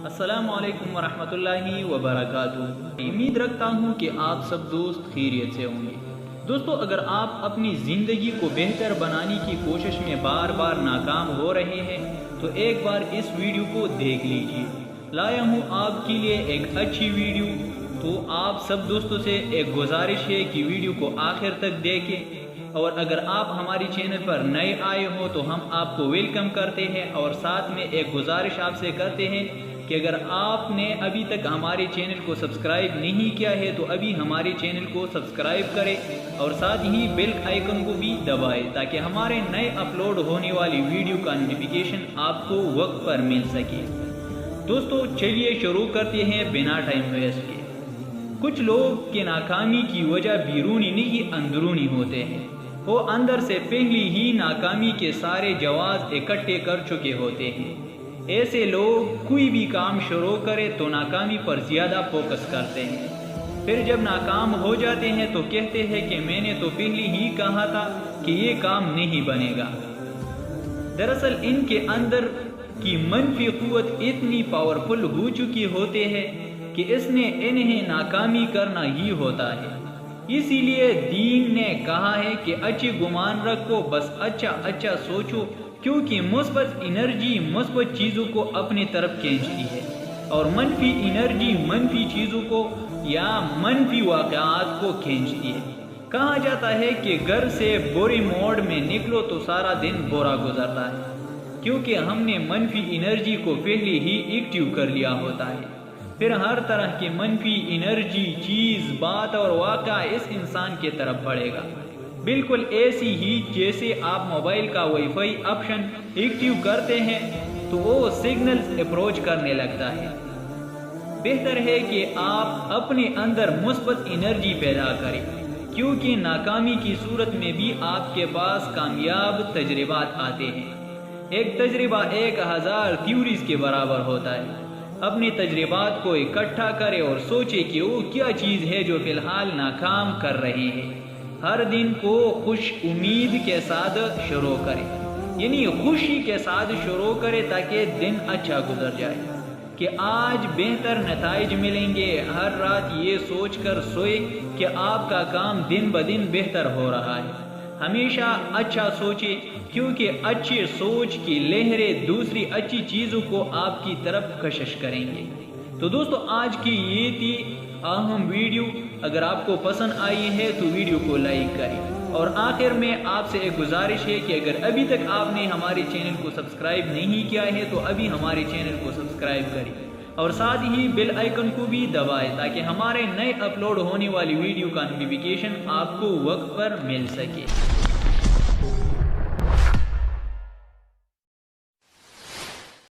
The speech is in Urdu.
السلام علیکم ورحمۃ اللہ وبرکاتہ۔ امید رکھتا ہوں کہ آپ سب دوست خیریت سے ہوں گے۔ دوستو، اگر آپ اپنی زندگی کو بہتر بنانے کی کوشش میں بار بار ناکام ہو رہے ہیں تو ایک بار اس ویڈیو کو دیکھ لیجئے۔ لایا ہوں آپ کے لیے ایک اچھی ویڈیو، تو آپ سب دوستوں سے ایک گزارش ہے کہ ویڈیو کو آخر تک دیکھیں، اور اگر آپ ہماری چینل پر نئے آئے ہو تو ہم آپ کو ویلکم کرتے ہیں، اور ساتھ میں ایک گزارش آپ سے کرتے ہیں کہ اگر آپ نے ابھی تک ہمارے چینل کو سبسکرائب نہیں کیا ہے تو ابھی ہمارے چینل کو سبسکرائب کریں اور ساتھ ہی بیل آئیکن کو بھی دبائیں تاکہ ہمارے نئے اپلوڈ ہونے والی ویڈیو کا نوٹیفیکیشن آپ کو وقت پر مل سکے۔ دوستو، چلیے شروع کرتے ہیں بنا ٹائم ویسٹ کیے۔ کچھ لوگ کی ناکامی کی وجہ بیرونی نہیں اندرونی ہوتے ہیں۔ وہ اندر سے پہلی ہی ناکامی کے سارے جواز اکٹھے کر چکے ہوتے ہیں۔ ایسے لوگ کوئی بھی کام شروع کرے تو ناکامی پر زیادہ فوکس کرتے ہیں، پھر جب ناکام ہو جاتے ہیں تو کہتے ہیں کہ میں نے تو پہلے ہی کہا تھا کہ یہ کام نہیں بنے گا۔ دراصل ان کے اندر کی منفی قوت اتنی پاورفل ہو چکی ہوتے ہیں کہ اس نے انہیں ناکامی کرنا ہی ہوتا ہے۔ اسی لیے دین نے کہا ہے کہ اچھے گمان رکھو، بس اچھا سوچو، کیونکہ مثبت انرجی مثبت چیزوں کو اپنی طرف کھینچتی ہے اور منفی انرجی منفی چیزوں کو یا منفی واقعات کو کھینچتی ہے۔ کہا جاتا ہے کہ گھر سے برے موڈ میں نکلو تو سارا دن برا گزرتا ہے، کیونکہ ہم نے منفی انرجی کو پہلے ہی ایکٹیو کر لیا ہوتا ہے۔ پھر ہر طرح کی منفی انرجی چیز، بات اور واقعہ اس انسان کی طرف بڑھے گا، بالکل ایسی ہی جیسے آپ موبائل کا وائی فائی آپشن ایکٹیو کرتے ہیں تو وہ سگنلز اپروچ کرنے لگتا ہے۔ بہتر ہے کہ آپ اپنے اندر مثبت انرجی پیدا کریں، کیونکہ ناکامی کی صورت میں بھی آپ کے پاس کامیاب تجربات آتے ہیں۔ ایک تجربہ 1000 تھیوریز کے برابر ہوتا ہے۔ اپنے تجربات کو اکٹھا کریں اور سوچیں کہ وہ کیا چیز ہے جو فی الحال ناکام کر رہے ہیں۔ ہر دن کو خوش امید کے ساتھ شروع کریں، یعنی خوشی کے ساتھ شروع کریں تاکہ دن اچھا گزر جائے کہ آج بہتر نتائج ملیں گے۔ ہر رات یہ سوچ کر سوئے کہ آپ کا کام دن بدن بہتر ہو رہا ہے۔ ہمیشہ اچھا سوچیں، کیونکہ اچھی سوچ کی لہریں دوسری اچھی چیزوں کو آپ کی طرف کشش کریں گے۔ تو دوستو، آج کی یہ تھی اہم ویڈیو۔ اگر آپ کو پسند آئی ہے تو ویڈیو کو لائک کریں، اور آخر میں آپ سے ایک گزارش ہے کہ اگر ابھی تک آپ نے ہمارے چینل کو سبسکرائب نہیں کیا ہے تو ابھی ہمارے چینل کو سبسکرائب کریں اور ساتھ ہی بیل آئیکن کو بھی دبائیں تاکہ ہمارے نئے اپلوڈ ہونے والی ویڈیو کا نوٹیفیکیشن آپ کو وقت پر مل سکے۔